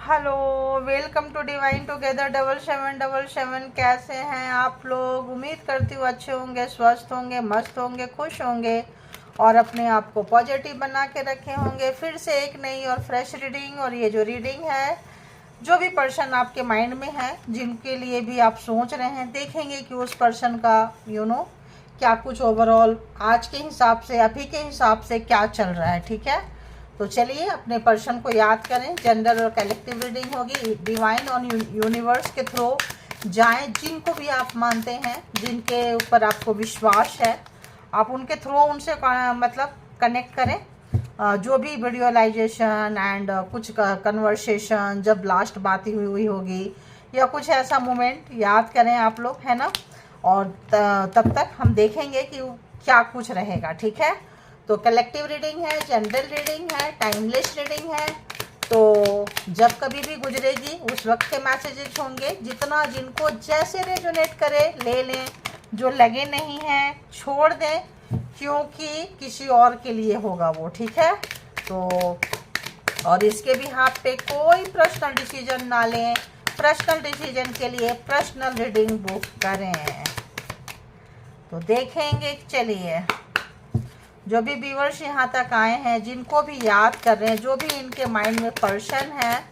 Hello, welcome to Divine Together 7777। कैसे हैं आप लोग? उम्मीद करती हूँ अच्छे होंगे, स्वस्थ होंगे, मस्त होंगे, खुश होंगे और अपने आप को पॉजिटिव बना के रखे होंगे। फिर से एक नई और फ्रेश रीडिंग। और ये जो रीडिंग है, जो भी पर्सन आपके माइंड में है, जिनके लिए भी आप सोच रहे हैं, देखेंगे कि उस पर्सन का क्या कुछ ओवरऑल आज के हिसाब से, अभी के हिसाब से क्या चल रहा है। ठीक है, तो चलिए अपने पर्सन को याद करें। जनरल और कलेक्टिव रीडिंग होगी। डिवाइन और यूनिवर्स के थ्रू जाएं, जिनको भी आप मानते हैं, जिनके ऊपर आपको विश्वास है, आप उनके थ्रू उनसे मतलब कनेक्ट करें। जो भी विजुअलाइजेशन एंड कुछ कन्वर्सेशन, जब लास्ट बात हुई होगी या कुछ ऐसा मोमेंट याद करें आप लोग, है ना। और तब तक हम देखेंगे कि क्या कुछ रहेगा। ठीक है, तो कलेक्टिव रीडिंग है, जनरल रीडिंग है, टाइमलेस रीडिंग है। तो जब कभी भी गुजरेगी उस वक्त के मैसेजेस होंगे। जितना जिनको जैसे रेजोनेट करे ले लें, जो लगे नहीं हैं छोड़ दें, क्योंकि किसी और के लिए होगा वो। ठीक है, तो और इसके भी हाथ पे कोई पर्सनल डिसीजन ना लें। पर्सनल डिसीजन के लिए पर्सनल रीडिंग बुक करें। तो देखेंगे, चलिए जो भी व्यूअर्स यहाँ तक आए हैं, जिनको भी याद कर रहे हैं, जो भी इनके माइंड में पर्सन है,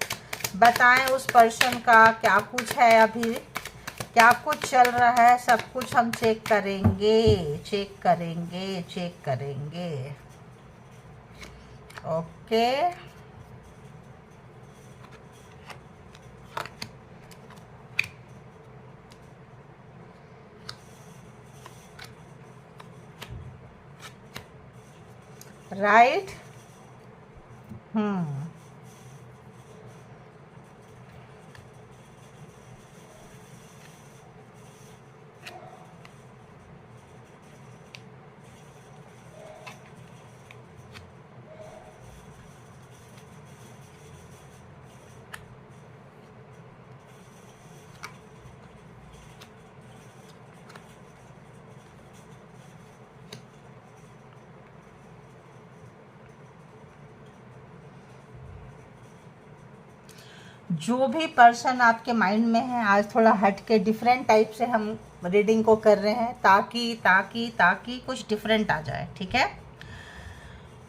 बताएं उस पर्सन का क्या कुछ है, अभी क्या कुछ चल रहा है। सब कुछ हम चेक करेंगे, चेक करेंगे, चेक करेंगे। Okay, right. जो भी पर्सन आपके माइंड में है, आज थोड़ा हट के डिफरेंट टाइप से हम रीडिंग को कर रहे हैं, ताकि कुछ डिफरेंट आ जाए। ठीक है,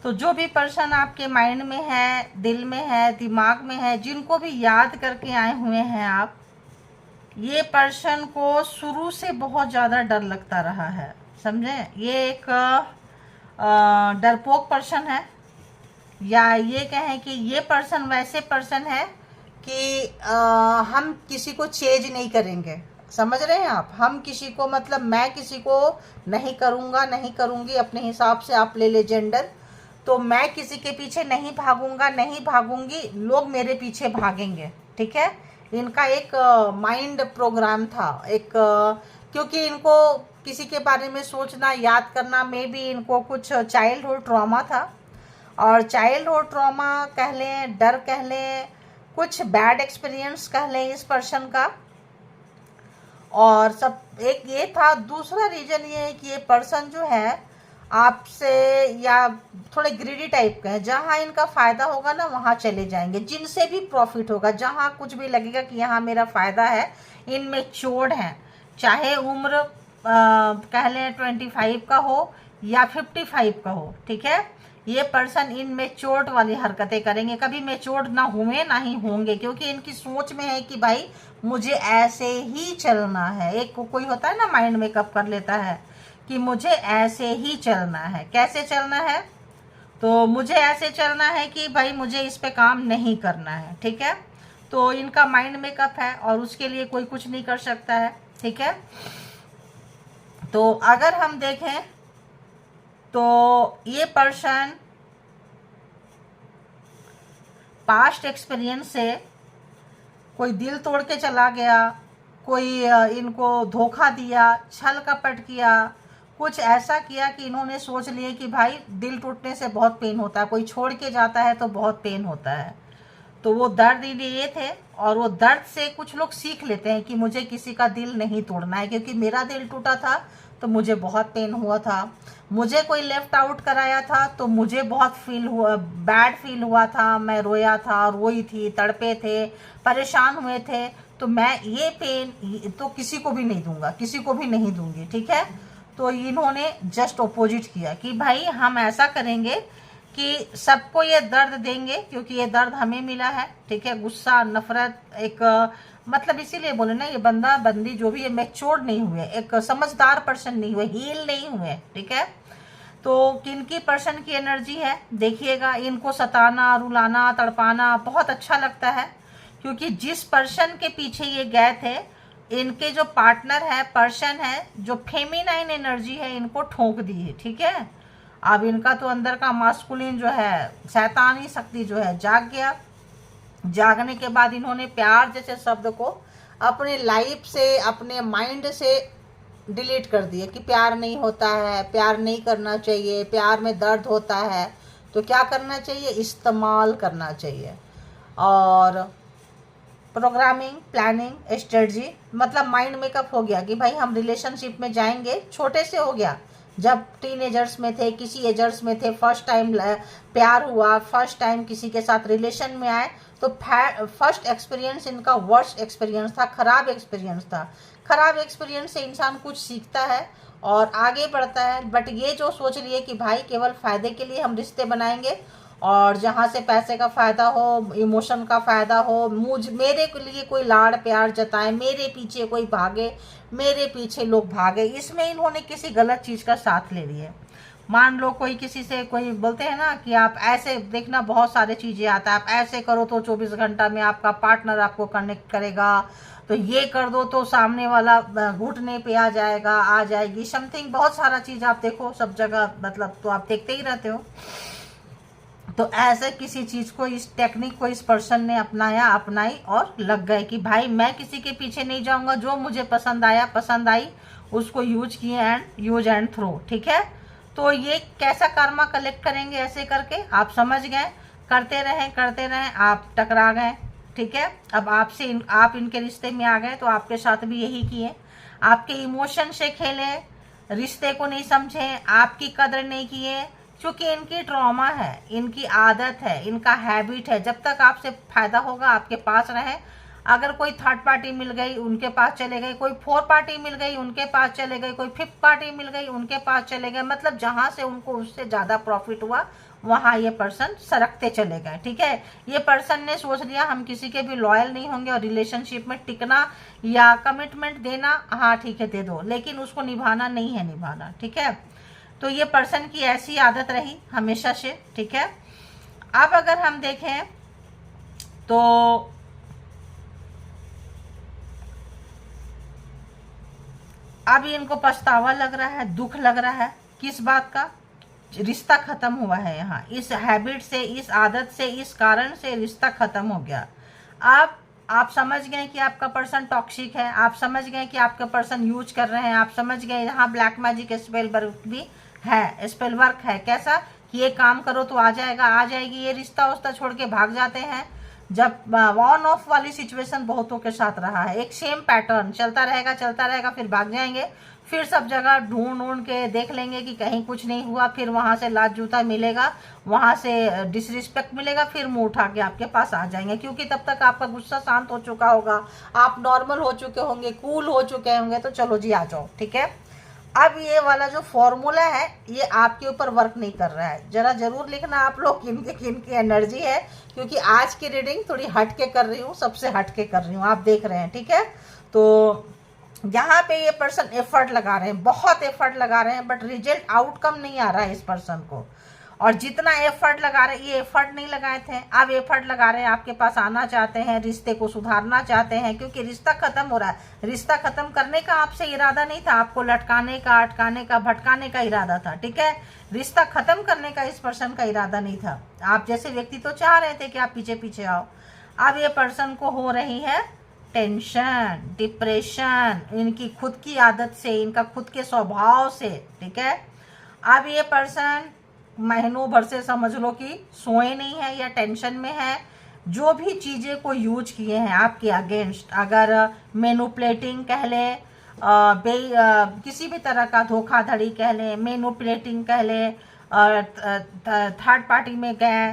तो जो भी पर्सन आपके माइंड में है, दिल में है, दिमाग में है, जिनको भी याद करके आए हुए हैं आप, ये पर्सन को शुरू से बहुत ज़्यादा डर लगता रहा है। समझे, ये एक डरपोक पर्सन है, या ये कहें कि ये पर्सन वैसे पर्सन है कि हम किसी को चेंज नहीं करेंगे। समझ रहे हैं आप? हम किसी को, मतलब मैं किसी को नहीं करूँगा, नहीं करूँगी अपने हिसाब से। आप ले ले जेंडर, तो मैं किसी के पीछे नहीं भागूंगा, नहीं भागूंगी, लोग मेरे पीछे भागेंगे। ठीक है, इनका एक माइंड प्रोग्राम था, एक क्योंकि इनको किसी के बारे में सोचना, याद करना, में भी इनको कुछ चाइल्डहुड ट्रॉमा था। और चाइल्डहुड ट्रॉमा कह लें, डर कह लें, कुछ बैड एक्सपीरियंस कह लें इस पर्सन का। और सब एक ये था। दूसरा रीजन ये है कि ये पर्सन जो है आपसे या थोड़े ग्रीडी टाइप के हैं। जहाँ इनका फ़ायदा होगा ना, वहाँ चले जाएंगे। जिनसे भी प्रॉफिट होगा, जहाँ कुछ भी लगेगा कि यहाँ मेरा फ़ायदा है, इनमें चोड़ है। चाहे उम्र कह लें 25 का हो या 55 का हो। ठीक है, ये पर्सन इन मेच्योर्ड वाली हरकतें करेंगे। कभी मेच्योर्ड ना हुए ना ही होंगे, क्योंकि इनकी सोच में है कि भाई मुझे ऐसे ही चलना है। एक कोई होता है ना, माइंड मेकअप कर लेता है कि मुझे ऐसे ही चलना है। कैसे चलना है? तो मुझे ऐसे चलना है कि भाई मुझे इस पे काम नहीं करना है। ठीक है, तो इनका माइंड मेकअप है और उसके लिए कोई कुछ नहीं कर सकता है। ठीक है, तो अगर हम देखें तो ये पर्सन पास्ट एक्सपीरियंस से कोई दिल तोड़ के चला गया, कोई इनको धोखा दिया, छल कपट किया, कुछ ऐसा किया कि इन्होंने सोच लिए कि भाई दिल टूटने से बहुत पेन होता है, कोई छोड़ के जाता है तो बहुत पेन होता है। तो वो दर्द लिए थे, और वो दर्द से कुछ लोग सीख लेते हैं कि मुझे किसी का दिल नहीं तोड़ना है, क्योंकि मेरा दिल टूटा था तो मुझे बहुत पेन हुआ था। मुझे कोई लेफ्ट आउट कराया था तो मुझे बहुत बैड फील हुआ था। मैं रोया था, रोई थी, तड़पे थे, परेशान हुए थे। तो मैं ये पेन तो किसी को भी नहीं दूंगा, किसी को भी नहीं दूंगी, ठीक है। तो इन्होंने जस्ट अपोजिट किया कि भाई हम ऐसा करेंगे कि सबको ये दर्द देंगे, क्योंकि ये दर्द हमें मिला है, ठीक है। गुस्सा, नफरत, एक मतलब इसीलिए बोले ना, ये बंदा बंदी जो भी है मैच्योर नहीं हुए, एक समझदार पर्सन नहीं हुए, हील नहीं हुए, ठीक है। तो किनकी पर्सन की एनर्जी है देखिएगा। इनको सताना, रुलाना, तड़पाना बहुत अच्छा लगता है, क्योंकि जिस पर्सन के पीछे ये गए थे, इनके जो पार्टनर है, पर्सन है, जो फेमिनाइन एनर्जी है, इनको ठोक दी है, ठीक है। अब इनका तो अंदर का मास्कुलिन जो है, शैतानी शक्ति जो है, जाग गया। जागने के बाद इन्होंने प्यार जैसे शब्द को अपने लाइफ से, अपने माइंड से डिलीट कर दिए कि प्यार नहीं होता है, प्यार नहीं करना चाहिए, प्यार में दर्द होता है। तो क्या करना चाहिए? इस्तेमाल करना चाहिए। और प्रोग्रामिंग, प्लानिंग, स्ट्रेटजी, मतलब माइंड मेकअप हो गया कि भाई हम रिलेशनशिप में जाएंगे। छोटे से हो गया, जब टीनेजर्स में थे, किसी एजर्स में थे, फर्स्ट टाइम प्यार हुआ, फर्स्ट टाइम किसी के साथ रिलेशन में आए, तो फर्स्ट एक्सपीरियंस इनका वर्स्ट एक्सपीरियंस था, खराब एक्सपीरियंस था। खराब एक्सपीरियंस से इंसान कुछ सीखता है और आगे बढ़ता है। बट ये जो सोच लिए कि भाई केवल फ़ायदे के लिए हम रिश्ते बनाएंगे, और जहाँ से पैसे का फ़ायदा हो, इमोशन का फ़ायदा हो, मेरे के लिए कोई लाड़ प्यार जताए, मेरे पीछे कोई भागे, मेरे पीछे लोग भागे, इसमें इन्होंने किसी गलत चीज़ का साथ ले लिए। मान लो कोई किसी से, कोई बोलते हैं ना कि आप ऐसे देखना, बहुत सारे चीज़ें आता है, आप ऐसे करो तो 24 घंटा में आपका पार्टनर आपको कनेक्ट करेगा, तो ये कर दो तो सामने वाला घुटने पे आ जाएगा, आ जाएगी, समथिंग बहुत सारा चीज़ आप देखो सब जगह, मतलब तो आप देखते ही रहते हो। तो ऐसे किसी चीज़ को, इस टेक्निक को इस पर्सन ने अपनाया, अपनाई और लग गए कि भाई मैं किसी के पीछे नहीं जाऊंगा, जो मुझे पसंद आया, पसंद आई, उसको यूज किए एंड यूज एंड थ्रो, ठीक है। तो ये कैसा कर्मा कलेक्ट करेंगे ऐसे करके, आप समझ गए। करते रहें, आप टकरा गए, ठीक है। अब आपसे आप इनके रिश्ते में आ गए, तो आपके साथ भी यही किए। आपके इमोशन से खेले, रिश्ते को नहीं समझे, आपकी कदर नहीं किए, क्योंकि इनकी ट्रॉमा है, इनकी आदत है, इनका हैबिट है। जब तक आपसे फायदा होगा आपके पास रहे। अगर कोई थर्ड पार्टी मिल गई उनके पास चले गए, कोई फोर्थ पार्टी मिल गई उनके पास चले गए, कोई फिफ्थ पार्टी मिल गई उनके पास चले गए, मतलब जहां से उनको उससे ज़्यादा प्रॉफिट हुआ वहां ये पर्सन सरकते चले गए, ठीक है। ये पर्सन ने सोच लिया हम किसी के भी लॉयल नहीं होंगे, और रिलेशनशिप में टिकना या कमिटमेंट देना, हाँ ठीक है दे दो, लेकिन उसको निभाना नहीं है, निभाना, ठीक है। तो ये पर्सन की ऐसी आदत रही हमेशा से, ठीक है। अब अगर हम देखें तो अब इनको पछतावा लग रहा है, दुख लग रहा है, किस बात का? रिश्ता खत्म हुआ है यहाँ, इस हैबिट से, इस आदत से, इस कारण से रिश्ता खत्म हो गया। अब आप समझ गए कि आपका पर्सन टॉक्सिक है, आप समझ गए कि आपका पर्सन यूज कर रहे हैं, आप समझ गए यहाँ ब्लैक मैजिक स्पेल वर्क भी है, स्पेल वर्क है। कैसा कि ये काम करो तो आ जाएगा, आ जाएगी, ये रिश्ता उस्ता छोड़ के भाग जाते हैं। जब ऑन ऑफ वाली सिचुएशन बहुतों के साथ रहा है, एक सेम पैटर्न चलता रहेगा, फिर भाग जाएंगे, फिर सब जगह ढूंढ के देख लेंगे कि कहीं कुछ नहीं हुआ, फिर वहां से लात जूता मिलेगा, वहां से डिसरिस्पेक्ट मिलेगा, फिर मुंह उठा के आपके पास आ जाएंगे, क्योंकि तब तक आपका गुस्सा शांत हो चुका होगा, आप नॉर्मल हो चुके होंगे, कूल हो चुके होंगे, तो चलो जी आ जाओ, ठीक है। अब ये वाला जो फॉर्मूला है ये आपके ऊपर वर्क नहीं कर रहा है। जरा जरूर लिखना आप लोग किन की एनर्जी है, क्योंकि आज की रीडिंग थोड़ी हट के कर रही हूँ, सबसे हट के कर रही हूँ, आप देख रहे हैं, ठीक है। तो यहाँ पे ये पर्सन एफर्ट लगा रहे हैं, बहुत एफर्ट लगा रहे हैं, बट रिजल्ट, आउटकम नहीं आ रहा है इस पर्सन को। और जितना एफर्ट लगा रहे, ये एफर्ट नहीं लगाए थे, अब एफर्ट लगा रहे हैं, आपके पास आना चाहते हैं, रिश्ते को सुधारना चाहते हैं, क्योंकि रिश्ता खत्म हो रहा है। रिश्ता खत्म करने का आपसे इरादा नहीं था, आपको लटकाने का, अटकाने का, भटकाने का इरादा था, ठीक है। रिश्ता खत्म करने का इस पर्सन का इरादा नहीं था। आप जैसे व्यक्ति तो चाह रहे थे कि आप पीछे पीछे आओ। अब ये पर्सन को हो रही है टेंशन, डिप्रेशन, इनकी खुद की आदत से, इनका खुद के स्वभाव से, ठीक है। अब ये पर्सन महीनों भर से समझ लो कि सोए नहीं है या टेंशन में है। जो भी चीज़ें को यूज किए हैं आपके अगेंस्ट, अगर मैनिपुलेटिंग कह ले, किसी भी तरह का धोखाधड़ी कह लें, मैनिपुलेटिंग कह लें, थर्ड पार्टी में गए,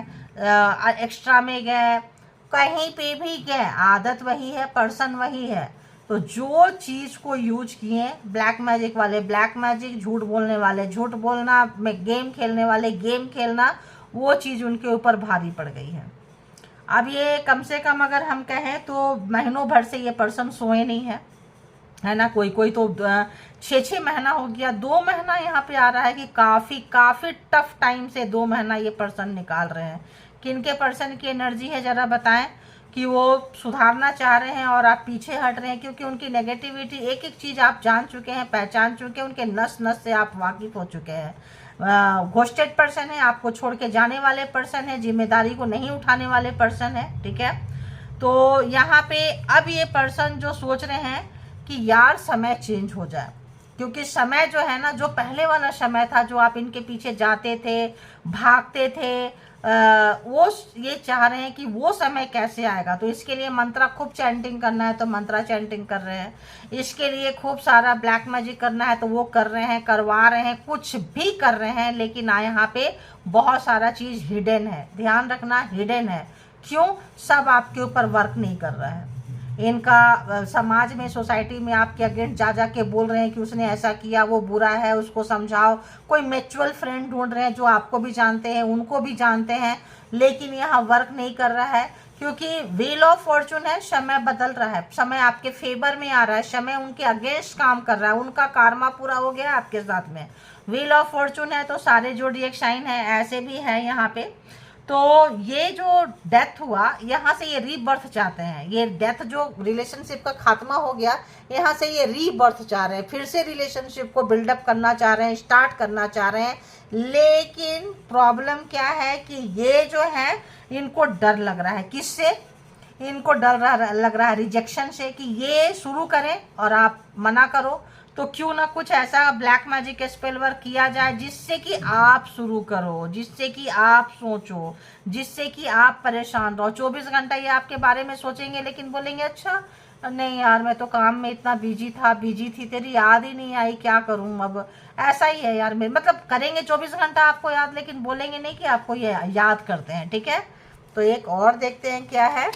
एक्स्ट्रा में गए, कहीं पे भी गए, आदत वही है, पर्सन वही है। तो जो चीज़ को यूज किए ब्लैक मैजिक वाले ब्लैक मैजिक, झूठ बोलने वाले झूठ बोलना, में गेम खेलने वाले गेम खेलना, वो चीज़ उनके ऊपर भारी पड़ गई है। अब ये कम से कम अगर हम कहें तो महीनों भर से ये पर्सन सोए नहीं है ना। कोई कोई तो 6-6 महीना हो गया, 2 महीना यहाँ पे आ रहा है कि काफ़ी टफ टाइम से 2 महीना ये पर्सन निकाल रहे हैं। किनके पर्सन की एनर्जी है ज़रा बताएं कि वो सुधारना चाह रहे हैं और आप पीछे हट रहे हैं, क्योंकि उनकी नेगेटिविटी एक एक चीज़ आप जान चुके हैं, पहचान चुके हैं, उनके नस नस से आप वाकिफ हो चुके हैं। घोस्टेड पर्सन है, आपको छोड़ के जाने वाले पर्सन है, जिम्मेदारी को नहीं उठाने वाले पर्सन है, ठीक है। तो यहाँ पे अब ये पर्सन जो सोच रहे हैं कि यार समय चेंज हो जाए, क्योंकि समय जो है ना, जो पहले वाला समय था, जो आप इनके पीछे जाते थे, भागते थे, वो ये चाह रहे हैं कि वो समय कैसे आएगा। तो इसके लिए मंत्रा खूब चैंटिंग करना है तो मंत्रा चैंटिंग कर रहे हैं, इसके लिए खूब सारा ब्लैक मैजिक करना है तो वो कर रहे हैं, करवा रहे हैं, कुछ भी कर रहे हैं। लेकिन यहाँ पे बहुत सारा चीज़ हिडन है, ध्यान रखना, हिडन है। क्यों? सब आपके ऊपर वर्क नहीं कर रहा है। इनका समाज में, सोसाइटी में आपके अगेंस्ट जा जा के बोल रहे हैं कि उसने ऐसा किया, वो बुरा है, उसको समझाओ। कोई म्यूचुअल फ्रेंड ढूंढ रहे हैं जो आपको भी जानते हैं, उनको भी जानते हैं, लेकिन यहाँ वर्क नहीं कर रहा है, क्योंकि व्हील ऑफ फॉर्चून है, समय बदल रहा है, समय आपके फेवर में आ रहा है, समय उनके अगेंस्ट काम कर रहा है, उनका कार्मा पूरा हो गया आपके साथ में। व्हील ऑफ फॉर्चून है तो सारे जोडिएक साइन है, ऐसे भी है यहाँ पे। तो ये जो डेथ हुआ, यहाँ से ये रीबर्थ चाहते हैं। ये डेथ जो रिलेशनशिप का खात्मा हो गया, यहाँ से ये रीबर्थ चाह रहे हैं, फिर से रिलेशनशिप को बिल्डअप करना चाह रहे हैं, स्टार्ट करना चाह रहे हैं। लेकिन प्रॉब्लम क्या है कि ये जो है, इनको डर लग रहा है। किससे? इनको डर लग रहा है रिजेक्शन से, कि ये शुरू करें और आप मना करो। तो क्यों ना कुछ ऐसा ब्लैक मैजिक स्पेल वर्क किया जाए जिससे कि आप शुरू करो, जिससे कि आप सोचो, जिससे कि आप परेशान रहो। 24 घंटा ये आपके बारे में सोचेंगे, लेकिन बोलेंगे अच्छा नहीं यार, मैं तो काम में इतना बिजी थी, तेरी याद ही नहीं आई, क्या करूं अब। ऐसा ही है यार, मैं मतलब करेंगे 24 घंटा आपको याद, लेकिन बोलेंगे नहीं कि आपको ये याद करते हैं, ठीक है। तो एक और देखते हैं क्या है।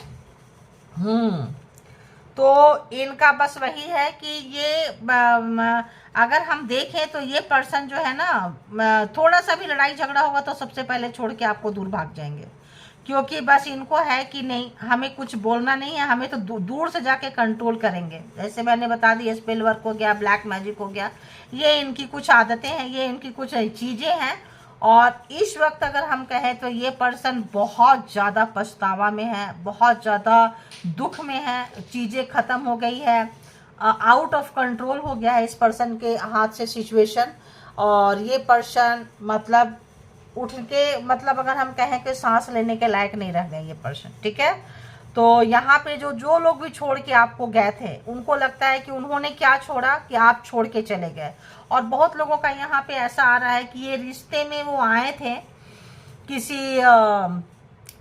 तो इनका बस वही है कि ये अगर हम देखें तो ये पर्सन जो है ना, थोड़ा सा भी लड़ाई झगड़ा होगा तो सबसे पहले छोड़ के आपको दूर भाग जाएंगे, क्योंकि बस इनको है कि नहीं, हमें कुछ बोलना नहीं है, हमें तो दूर से जाके कंट्रोल करेंगे। जैसे मैंने बता दी, स्पेल वर्क हो गया, ब्लैक मैजिक हो गया, ये इनकी कुछ आदतें हैं, ये इनकी कुछ चीज़ें हैं। और इस वक्त अगर हम कहें तो ये पर्सन बहुत ज़्यादा पछतावा में है, बहुत ज़्यादा दुख में है, चीज़ें ख़त्म हो गई है, आउट ऑफ कंट्रोल हो गया है इस पर्सन के हाथ से सिचुएशन। और ये पर्सन मतलब उठ के, मतलब अगर हम कहें कि सांस लेने के लायक नहीं रह गए ये पर्सन, ठीक है। तो यहाँ पे जो लोग भी छोड़ के आपको गए थे, उनको लगता है कि उन्होंने क्या छोड़ा कि आप छोड़ के चले गए। और बहुत लोगों का यहाँ पे ऐसा आ रहा है कि ये रिश्ते में वो आए थे किसी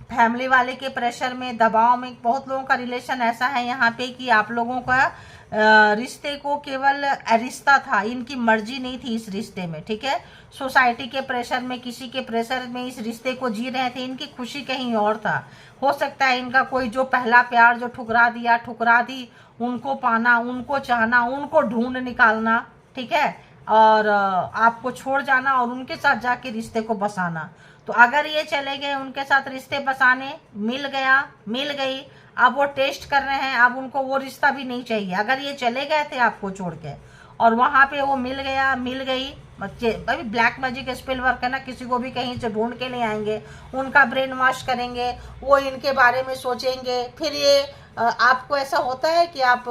फैमिली वाले के प्रेशर में, दबाव में। बहुत लोगों का रिलेशन ऐसा है यहाँ पे कि आप लोगों का रिश्ते को केवल रिश्ता था, इनकी मर्जी नहीं थी इस रिश्ते में, ठीक है। सोसाइटी के प्रेशर में, किसी के प्रेशर में इस रिश्ते को जी रहे थे, इनकी खुशी कहीं और था। हो सकता है इनका कोई जो पहला प्यार जो ठुकरा दी, उनको पाना, उनको चाहना, उनको ढूंढ निकालना, ठीक है, और आपको छोड़ जाना और उनके साथ जाके रिश्ते को बसाना। तो अगर ये चले गए उनके साथ रिश्ते बसाने, मिल गई, अब वो टेस्ट कर रहे हैं, अब उनको वो रिश्ता भी नहीं चाहिए। अगर ये चले गए थे आपको छोड़ के और वहाँ पे वो मिल गई, अभी ब्लैक मैजिक स्पेल वर्क है ना, किसी को भी कहीं से ढूंढ के ले आएंगे, उनका ब्रेन वॉश करेंगे, वो इनके बारे में सोचेंगे। फिर ये आपको ऐसा होता है कि आप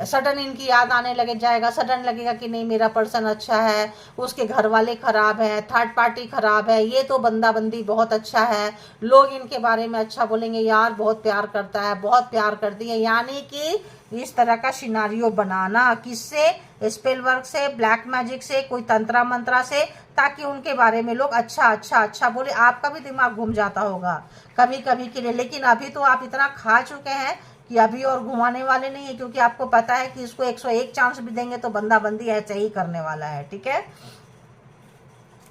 सडन इनकी याद आने लगे जाएगा, सडन लगेगा कि नहीं मेरा पर्सन अच्छा है, उसके घर वाले खराब है, थर्ड पार्टी खराब है, ये तो बंदा बंदी बहुत अच्छा है, लोग इनके बारे में अच्छा बोलेंगे, यार बहुत प्यार करता है, बहुत प्यार करती है। यानी कि इस तरह का सिनारियो बनाना, किससे? स्पेल वर्क से, ब्लैक मैजिक से, कोई तंत्रा मंत्रा से, ताकि उनके बारे में लोग अच्छा बोले। आपका भी दिमाग घूम जाता होगा कभी कभी के लिए, लेकिन अभी तो आप इतना खा चुके हैं कि अभी और घुमाने वाले नहीं है, क्योंकि आपको पता है कि इसको 101 चांस भी देंगे तो बंदा बंदी ऐसे ही करने वाला है। ठीक है,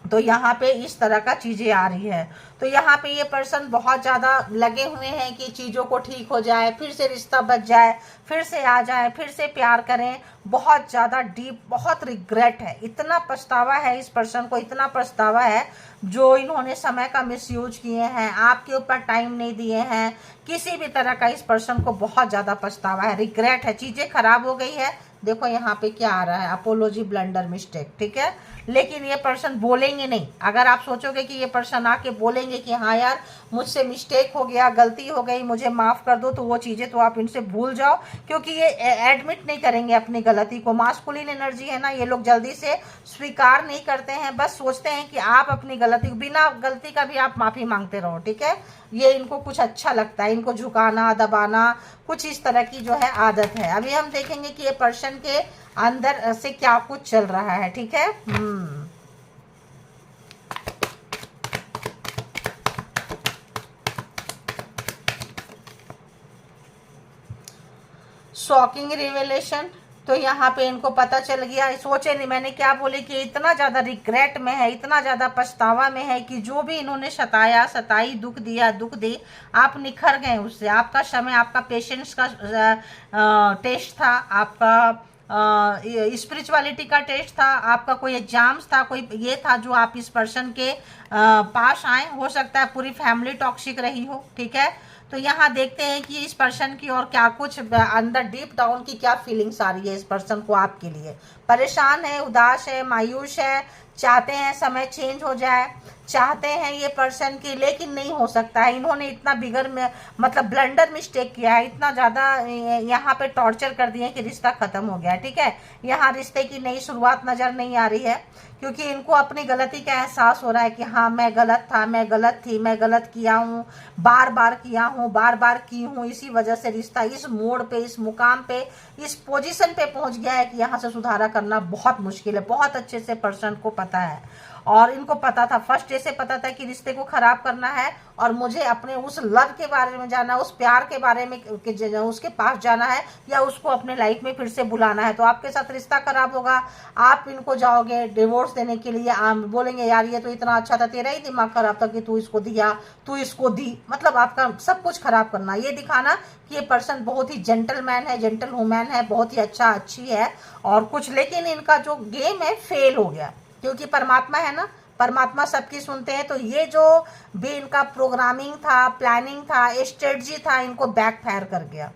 तो यहाँ पे इस तरह का चीज़ें आ रही है। तो यहाँ पे ये पर्सन बहुत ज़्यादा लगे हुए हैं कि चीज़ों को ठीक हो जाए, फिर से रिश्ता बच जाए, फिर से आ जाए, फिर से प्यार करें। बहुत ज़्यादा डीप, बहुत रिग्रेट है, इतना पछतावा है इस पर्सन को, इतना पछतावा है जो इन्होंने समय का मिसयूज किए हैं, आपके ऊपर टाइम नहीं दिए हैं, किसी भी तरह का इस पर्सन को बहुत ज़्यादा पछतावा है, रिग्रेट है, चीज़ें खराब हो गई है। देखो यहाँ पे क्या आ रहा है, अपोलॉजी, ब्लंडर, मिस्टेक। ठीक है, लेकिन ये पर्सन बोलेंगे नहीं। अगर आप सोचोगे कि ये पर्सन आके बोलेंगे कि हाँ यार मुझसे मिस्टेक हो गया, गलती हो गई, मुझे माफ़ कर दो, तो वो चीज़ें तो आप इनसे भूल जाओ, क्योंकि ये एडमिट नहीं करेंगे अपनी गलती को। मास्कुलिन एनर्जी है ना, ये लोग जल्दी से स्वीकार नहीं करते हैं, बस सोचते हैं कि आप अपनी गलती, बिना गलती का भी आप माफ़ी मांगते रहो। ठीक है, ये इनको कुछ अच्छा लगता है, इनको झुकाना, दबाना, कुछ इस तरह की जो है आदत है। अभी हम देखेंगे कि ये पर्सन के अंदर से क्या कुछ चल रहा है। ठीक है, शॉकिंग रिवेलेशन। तो यहाँ पे इनको पता चल गया, सोचे नहीं, मैंने क्या बोले कि इतना ज़्यादा रिग्रेट में है, इतना ज़्यादा पछतावा में है कि जो भी इन्होंने सताया, सताई, दुख दिया, दुख दी, आप निखर गए उससे। आपका समय, आपका पेशेंस का टेस्ट था, आपका स्पिरिचुअलिटी का टेस्ट था, आपका कोई एग्जाम्स था, कोई ये था जो आप इस पर्सन के पास आए। हो सकता है पूरी फैमिली टॉक्सिक रही हो। ठीक है, तो यहाँ देखते हैं कि इस पर्सन की और क्या कुछ अंदर डीप डाउन की क्या फीलिंग्स आ रही है इस पर्सन को आपके लिए। परेशान है, उदास है, मायूस है, चाहते हैं समय चेंज हो जाए, चाहते हैं ये पर्सन की, लेकिन नहीं हो सकता है। इन्होंने इतना बिगर में मतलब ब्लंडर मिस्टेक किया है, इतना ज़्यादा यहाँ पे टॉर्चर कर दिए कि रिश्ता ख़त्म हो गया है। ठीक है, यहाँ रिश्ते की नई शुरुआत नज़र नहीं आ रही है, क्योंकि इनको अपनी गलती का एहसास हो रहा है कि हाँ मैं गलत था, मैं गलत थी, मैं गलत किया हूँ, बार बार किया हूँ, बार बार की हूँ, इसी वजह से रिश्ता इस मोड़ पे, इस मुकाम पे, इस पोजीशन पे पहुँच गया है कि यहाँ से सुधारा करना बहुत मुश्किल है। बहुत अच्छे से पर्सन को पता है, और इनको पता था, फर्स्ट डे से पता था कि रिश्ते को खराब करना है और मुझे अपने उस लव के बारे में जाना, उस प्यार के बारे में उसके पास जाना है, या उसको अपने लाइफ में फिर से बुलाना है। तो आपके साथ रिश्ता खराब होगा, आप इनको जाओगे डिवोर्स देने के लिए, आप बोलेंगे यार ये तो इतना अच्छा था, तेरा ही दिमाग खराब था कि तू इसको दिया, तू इसको दी, मतलब आपका सब कुछ खराब करना, ये दिखाना कि ये पर्सन बहुत ही जेंटलमैन है, जेंटल वुमैन है, बहुत ही अच्छा, अच्छी है और कुछ। लेकिन इनका जो गेम है फेल हो गया, क्योंकि परमात्मा है ना, परमात्मा सबकी सुनते हैं। तो ये जो भी इनका प्रोग्रामिंग था, प्लानिंग था, स्ट्रेटजी था, इनको बैकफायर कर गया।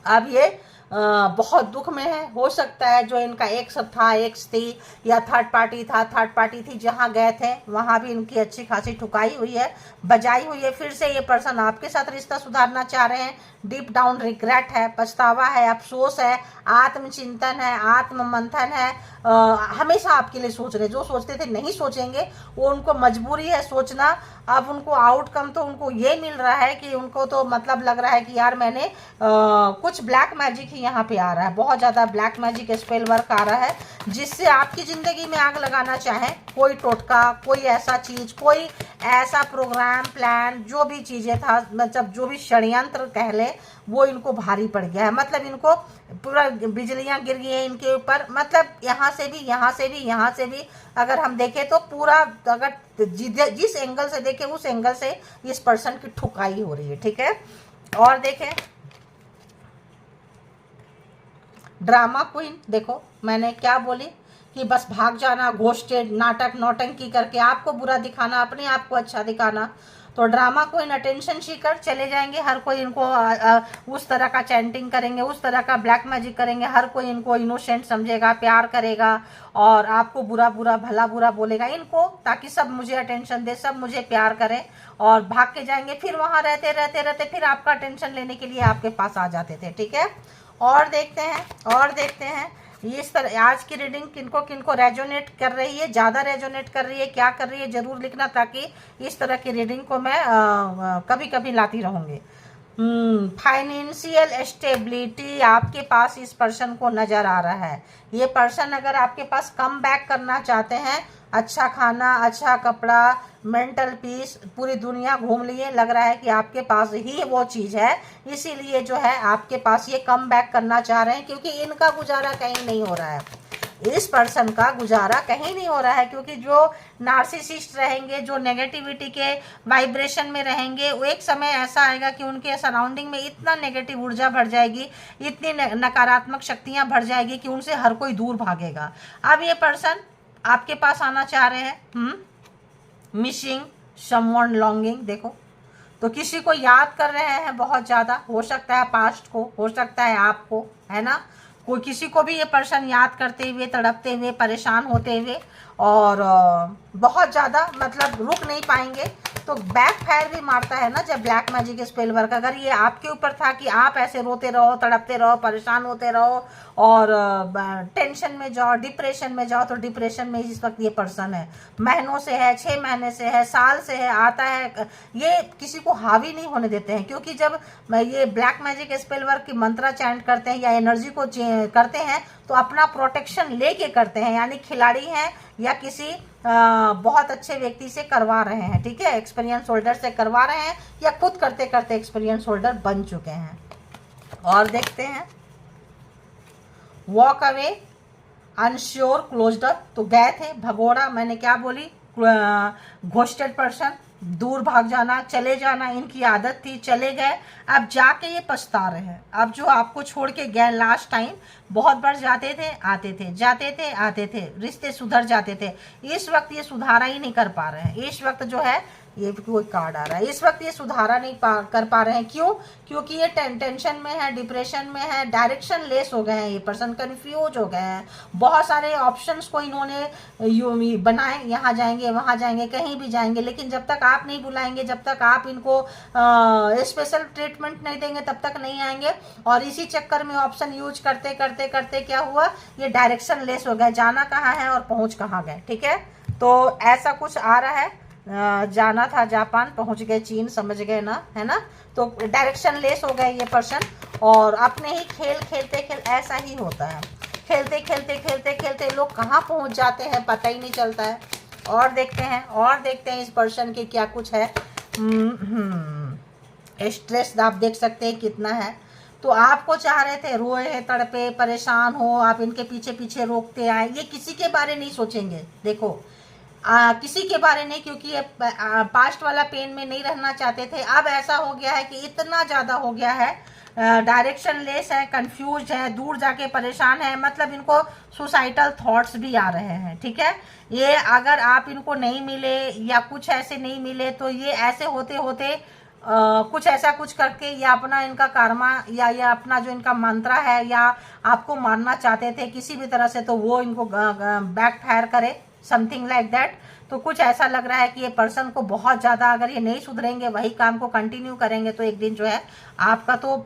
अब ये बहुत दुख में है। हो सकता है जो इनका एक्स था, एक्स थी, या थर्ड पार्टी था, थर्ड पार्टी थी, जहाँ गए थे वहाँ भी इनकी अच्छी खासी ठुकाई हुई है, बजाई हुई है। फिर से ये पर्सन आपके साथ रिश्ता सुधारना चाह रहे हैं। डीप डाउन रिग्रेट है, पछतावा है, अफसोस है, आत्मचिंतन है, आत्म मंथन है। हमेशा आपके लिए सोच रहे, जो सोचते थे नहीं सोचेंगे, वो उनको मजबूरी है सोचना। अब उनको आउटकम तो उनको ये मिल रहा है कि उनको तो मतलब लग रहा है कि यार मैंने कुछ ब्लैक मैजिक ही यहाँ पे आ रहा है, बहुत ज़्यादा ब्लैक मैजिक स्पेल वर्क आ रहा है, जिससे आपकी ज़िंदगी में आग लगाना चाहें। कोई टोटका, कोई ऐसा चीज़, कोई ऐसा प्रोग्राम, प्लान, जो भी चीज़ें था, मतलब जो भी षड्यंत्र कह ले, वो इनको भारी पड़ गया है। मतलब इनको पूरा बिजलियां गिर गई हैं इनके ऊपर, मतलब यहाँ से भी, यहाँ से भी, यहाँ से भी। अगर हम देखें तो पूरा, अगर जिस एंगल से देखें उस एंगल से इस पर्सन की ठुकाई हो रही है। ठीक है, और देखें ड्रामा क्वीन, देखो मैंने क्या बोली कि बस भाग जाना, घोस्टेड, नाटक, नौटंकी करके आपको बुरा दिखाना, अपने आप को अच्छा दिखाना। तो ड्रामा क्वीन, अटेंशन सीकर चले जाएंगे, हर कोई इनको उस तरह का चैंटिंग करेंगे, उस तरह का ब्लैक मैजिक करेंगे, हर कोई इनको इनोसेंट समझेगा, प्यार करेगा और आपको बुरा बुरा भला बुरा बोलेगा इनको, ताकि सब मुझे अटेंशन दे, सब मुझे प्यार करें, और भाग के जाएंगे। फिर वहाँ रहते रहते रहते फिर आपका अटेंशन लेने के लिए आपके पास आ जाते थे। ठीक है, और देखते हैं, और देखते हैं इस तरह आज की रीडिंग किनको किनको रेजोनेट कर रही है, ज़्यादा रेजोनेट कर रही है, क्या कर रही है, ज़रूर लिखना, ताकि इस तरह की रीडिंग को मैं कभी कभी लाती रहूँगी। फाइनेंशियल स्टेबिलिटी आपके पास इस पर्सन को नज़र आ रहा है। ये पर्सन अगर आपके पास कम बैक करना चाहते हैं अच्छा खाना, अच्छा कपड़ा, मेंटल पीस, पूरी दुनिया घूम लिए, लग रहा है कि आपके पास ही वो चीज़ है, इसीलिए जो है आपके पास ये कम बैक करना चाह रहे हैं, क्योंकि इनका गुजारा कहीं नहीं हो रहा है। इस पर्सन का गुजारा कहीं नहीं हो रहा है, क्योंकि जो नार्सिसिस्ट रहेंगे, जो नेगेटिविटी के वाइब्रेशन में रहेंगे, वो एक समय ऐसा आएगा कि उनके सराउंडिंग में इतना नेगेटिव ऊर्जा भर जाएगी, इतनी नकारात्मक शक्तियां भर जाएगी कि उनसे हर कोई दूर भागेगा। अब ये पर्सन आपके पास आना चाह रहे हैं, मिसिंग समवन लॉन्गिंग, देखो तो किसी को याद कर रहे हैं बहुत ज़्यादा, हो सकता है पास्ट को, हो सकता है आपको, है ना। कोई किसी को भी ये पर्सन याद करते हुए, तड़पते हुए, परेशान होते हुए, और बहुत ज़्यादा मतलब रुक नहीं पाएंगे। तो बैक फायर भी मारता है ना जब ब्लैक मैजिक स्पेल वर्क, अगर ये आपके ऊपर था कि आप ऐसे रोते रहो, तड़पते रहो, परेशान होते रहो और टेंशन में जाओ, डिप्रेशन में जाओ, तो डिप्रेशन में इस वक्त ये पर्सन है, महीनों से है, 6 महीने से है, साल से है, आता है, ये किसी को हावी नहीं होने देते हैं। क्योंकि जब ये ब्लैक मैजिक स्पेल वर्क की मंत्रा चैंट करते हैं या एनर्जी को करते हैं, तो अपना प्रोटेक्शन लेके करते हैं, यानी खिलाड़ी हैं या किसी बहुत अच्छे व्यक्ति से करवा रहे हैं, ठीक है, एक्सपीरियंस होल्डर से करवा रहे हैं, या खुद करते करते एक्सपीरियंस होल्डर बन चुके हैं। और देखते हैं, walk away, unsure, closed up, तो गए थे, भगोड़ा, मैंने क्या बोली, घोस्टेड पर्सन, दूर भाग जाना, चले जाना इनकी आदत थी, चले गए, अब जाके ये पछता रहे हैं। अब जो आपको छोड़ के गए लास्ट टाइम, बहुत बार जाते थे, आते थे, जाते थे, आते थे, रिश्ते सुधर जाते थे, इस वक्त ये सुधारा ही नहीं कर पा रहे हैं। इस वक्त जो है, ये कोई कार्ड आ रहा है, इस वक्त ये सुधारा नहीं कर पा रहे हैं। क्यों? क्योंकि ये टेंशन में है, डिप्रेशन में है, डायरेक्शन लेस हो गए हैं, ये पर्सन कंफ्यूज हो गए हैं। बहुत सारे ऑप्शंस को इन्होंने बनाए, यहाँ जाएंगे, वहाँ जाएंगे, कहीं भी जाएंगे, लेकिन जब तक आप नहीं बुलाएंगे, जब तक आप इनको स्पेशल ट्रीटमेंट नहीं देंगे, तब तक नहीं आएंगे। और इसी चक्कर में ऑप्शन यूज करते करते करते क्या हुआ, ये डायरेक्शन लेस हो गए, जाना कहाँ है और पहुँच कहाँ गए, ठीक है। तो ऐसा कुछ आ रहा है, जाना था जापान, पहुंच गए चीन, समझ गए ना, है ना। तो डायरेक्शन लेस हो गए ये पर्सन, और अपने ही खेल खेलते ऐसा ही होता है, खेलते खेलते खेलते खेलते लोग कहाँ पहुंच जाते हैं पता ही नहीं चलता है। और देखते हैं, और देखते हैं इस पर्सन के क्या कुछ है। स्ट्रेस आप देख सकते हैं कितना है। तो आपको चाह रहे थे, रोए हैं, तड़पे, परेशान हो, आप इनके पीछे पीछे रोकते आए, ये किसी के बारे नहीं सोचेंगे, देखो किसी के बारे नहीं, क्योंकि ये पास्ट वाला पेन में नहीं रहना चाहते थे। अब ऐसा हो गया है कि इतना ज़्यादा हो गया है, डायरेक्शन लेस है, कंफ्यूज है, दूर जाके परेशान है, मतलब इनको सुसाइडल थॉट्स भी आ रहे हैं, ठीक है। ये अगर आप इनको नहीं मिले या कुछ ऐसे नहीं मिले, तो ये ऐसे होते होते कुछ ऐसा कुछ करके, या अपना इनका कर्मा या अपना जो इनका मंत्रा है, या आपको मारना चाहते थे किसी भी तरह से, तो वो इनको बैक फायर करे, समथिंग लाइक दैट। तो कुछ ऐसा लग रहा है कि ये पर्सन को बहुत ज़्यादा, अगर ये नहीं सुधरेंगे, वही काम को कंटिन्यू करेंगे, तो एक दिन जो है आपका, तो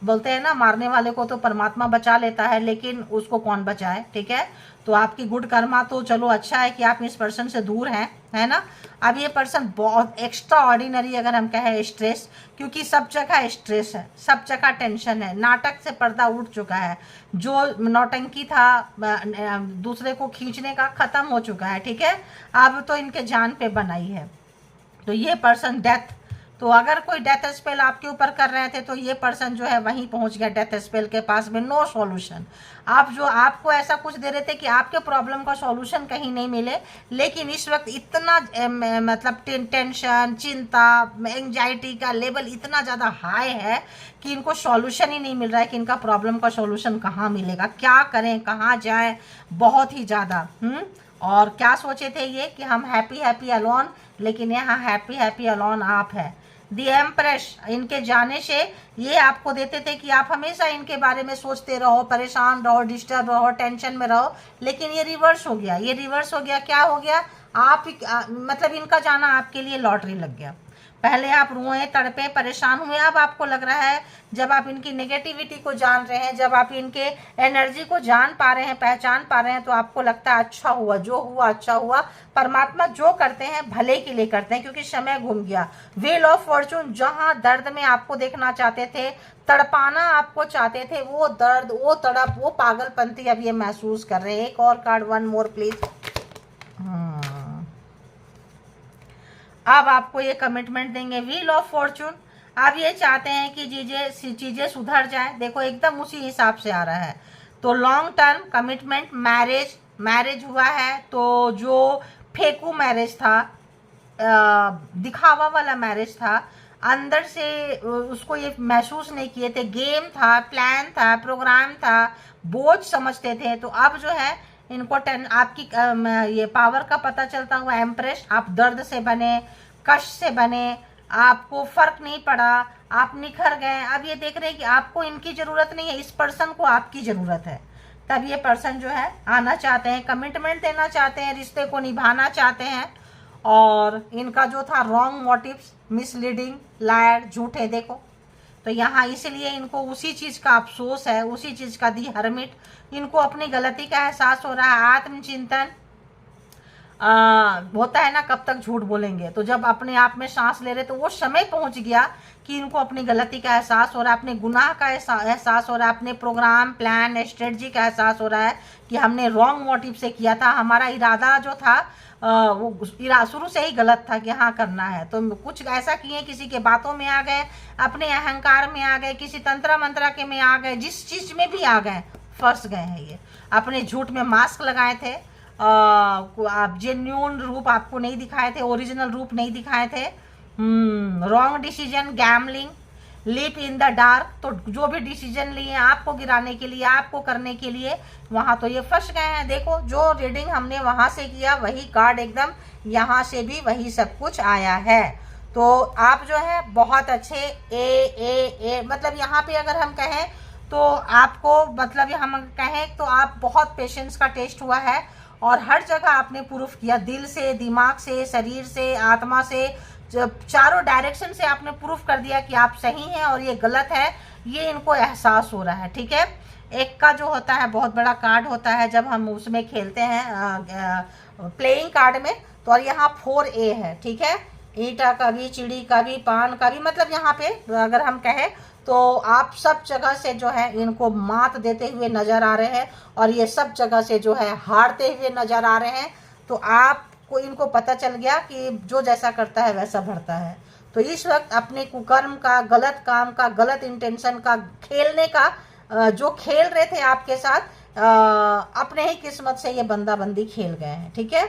बोलते हैं ना, मारने वाले को तो परमात्मा बचा लेता है, लेकिन उसको कौन बचाए, ठीक है। तो आपकी गुड कर्मा तो चलो अच्छा है कि आप इस पर्सन से दूर हैं, है ना। अब ये पर्सन बहुत एक्स्ट्रा ऑर्डिनरी, अगर हम कहें स्ट्रेस, क्योंकि सब जगह स्ट्रेस है, सब जगह टेंशन है, नाटक से पर्दा उठ चुका है, जो नौटंकी था दूसरे को खींचने का, खत्म हो चुका है, ठीक है। अब तो इनके जान पे बनाई है। तो ये पर्सन डेथ, तो अगर कोई डेथ स्पेल आपके ऊपर कर रहे थे, तो ये पर्सन जो है वहीं पहुंच गया डेथ स्पेल के पास में, नो सॉल्यूशन। आप जो आपको ऐसा कुछ दे रहे थे कि आपके प्रॉब्लम का सॉल्यूशन कहीं नहीं मिले, लेकिन इस वक्त इतना मतलब टेंशन, चिंता, एंजाइटी का लेवल इतना ज़्यादा हाई है कि इनको सॉल्यूशन ही नहीं मिल रहा है कि इनका प्रॉब्लम का सॉल्यूशन कहाँ मिलेगा, क्या करें, कहाँ जाएं, बहुत ही ज़्यादा। और क्या सोचे थे ये कि हम हैप्पी हैप्पी अलोन, लेकिन यहाँ हैप्पी हैप्पी अलोन आप है। दी एम्प्रेस, इनके जाने से ये आपको देते थे कि आप हमेशा इनके बारे में सोचते रहो, परेशान रहो, डिस्टर्ब रहो, टेंशन में रहो, लेकिन ये रिवर्स हो गया, ये रिवर्स हो गया। क्या हो गया? आप मतलब इनका जाना आपके लिए लॉटरी लग गया। पहले आप रोए, तड़पे, परेशान हुए, अब आपको लग रहा है, जब आप इनकी नेगेटिविटी को जान रहे हैं, जब आप इनके एनर्जी को जान पा रहे हैं, पहचान पा रहे हैं, तो आपको लगता है अच्छा हुआ, जो हुआ अच्छा हुआ। परमात्मा जो करते हैं भले के लिए करते हैं, क्योंकि समय घूम गया। व्हील ऑफ फॉर्चून, जहां दर्द में आपको देखना चाहते थे, तड़पाना आपको चाहते थे, वो दर्द, वो तड़प, वो पागलपंती अब ये महसूस कर रहे हैं। एक और कार्ड, वन मोर प्लीज। अब आपको ये कमिटमेंट देंगे। व्हील ऑफ फॉर्चून, आप ये चाहते हैं कि चीजें सुधर जाए, देखो एकदम उसी हिसाब से आ रहा है। तो लॉन्ग टर्म कमिटमेंट, मैरिज हुआ है, तो जो फेकू मैरिज था, दिखावा वाला मैरिज था, अंदर से उसको ये महसूस नहीं किए थे, गेम था, प्लान था, प्रोग्राम था, बोझ समझते थे, तो अब जो है इनको आपकी ये पावर का पता चलता हुआ एम्प्रेस, आप दर्द से बने, कष्ट से बने, आपको फर्क नहीं पड़ा, आप निखर गए। अब ये देख रहे हैं कि आपको इनकी जरूरत नहीं है, इस पर्सन को आपकी जरूरत है। तब ये पर्सन जो है आना चाहते हैं, कमिटमेंट देना चाहते हैं, रिश्ते को निभाना चाहते हैं। और इनका जो था रॉन्ग मोटिव्स, मिसलीडिंग, लायर, झूठे, देखो तो यहाँ इसलिए इनको उसी चीज का अफसोस है, उसी चीज का दी हरमिट, इनको अपनी गलती का एहसास हो रहा है। आत्मचिंतन होता है ना, कब तक झूठ बोलेंगे, तो जब अपने आप में सांस ले रहे तो वो समय पहुंच गया कि इनको अपनी गलती का एहसास हो रहा है, अपने गुनाह का एहसास हो रहा है, अपने प्रोग्राम, प्लान, स्ट्रेटजी का एहसास हो रहा है कि हमने रॉन्ग मोटिव से किया था, हमारा इरादा जो था वो शुरू से ही गलत था कि हाँ करना है, तो कुछ ऐसा किए, किसी के बातों में आ गए, अपने अहंकार में आ गए, किसी तंत्र मंत्र के में आ गए, जिस चीज में भी आ गए फंस गए हैं। ये अपने झूठ में मास्क लगाए थे, आप जेन्यून रूप आपको नहीं दिखाए थे, ओरिजिनल रूप नहीं दिखाए थे। Wrong decision, gambling, lip in the dark, तो जो भी डिसीजन लिए आपको गिराने के लिए, आपको करने के लिए, वहां तो ये फंस गए हैं। देखो जो रीडिंग हमने वहां से किया वही कार्ड एकदम यहाँ से भी वही सब कुछ आया है। तो आप जो है बहुत अच्छे ए मतलब यहाँ पे अगर हम कहें तो आपको, मतलब हम कहें तो आप बहुत पेशेंस का टेस्ट हुआ है और हर जगह आपने प्रूफ किया, दिल से, दिमाग से, शरीर से, आत्मा से, चारों डायरेक्शन से आपने प्रूफ कर दिया कि आप सही हैं और ये गलत है, ये इनको एहसास हो रहा है। ठीक है, एक का जो होता है बहुत बड़ा कार्ड होता है जब हम उसमें खेलते हैं प्लेइंग कार्ड में, तो और यहाँ 4A है। ठीक है, ईंटा का भी, चिड़ी का भी, पान का भी, मतलब यहाँ पे अगर हम कहें तो आप सब जगह से जो है इनको मात देते हुए नजर आ रहे हैं और ये सब जगह से जो है हारते हुए नजर आ रहे हैं। तो आपको इनको पता चल गया कि जो जैसा करता है वैसा भरता है। तो इस वक्त अपने कुकर्म का, गलत काम का, गलत इंटेंशन का, खेलने का, जो खेल रहे थे आपके साथ, अपने ही किस्मत से ये बंदा बंदी खेल गए हैं। ठीक है,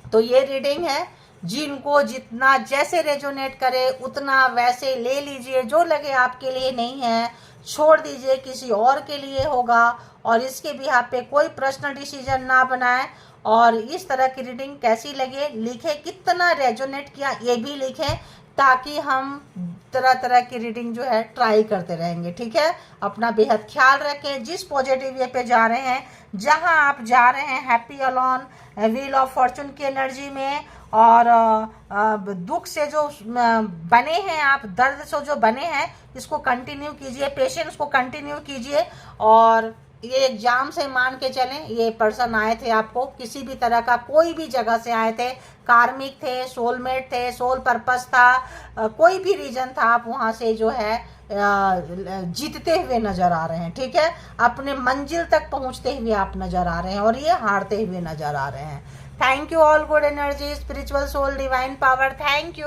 तो ये रीडिंग है, जिनको जितना जैसे रेजोनेट करे उतना वैसे ले लीजिए, जो लगे आपके लिए नहीं है छोड़ दीजिए, किसी और के लिए होगा। और इसके भी आप पे कोई पर्सनल डिसीजन ना बनाए। और इस तरह की रीडिंग कैसी लगे लिखे, कितना रेजोनेट किया ये भी लिखें, ताकि हम तरह तरह की रीडिंग जो है ट्राई करते रहेंगे। ठीक है, अपना बेहद ख्याल रखें, जिस पॉजिटिव वे पे जा रहे हैं, जहां आप जा रहे हैं happy alone, wheel of Fortune की एनर्जी में, और दुख से जो बने हैं आप, दर्द से जो बने हैं, इसको कंटिन्यू कीजिए, पेशेंस को कंटिन्यू कीजिए। और ये एग्जाम से मान के चलें, ये पर्सन आए थे आपको किसी भी तरह का, कोई भी जगह से आए थे, कार्मिक थे, सोलमेट थे, सोल पर्पस था, कोई भी रीजन था, आप वहाँ से जो है जीतते हुए नजर आ रहे हैं। ठीक है, अपने मंजिल तक पहुँचते हुए आप नजर आ रहे हैं और ये हारते हुए नजर आ रहे हैं। Thank you all, good energy, spiritual soul, divine power, thank you.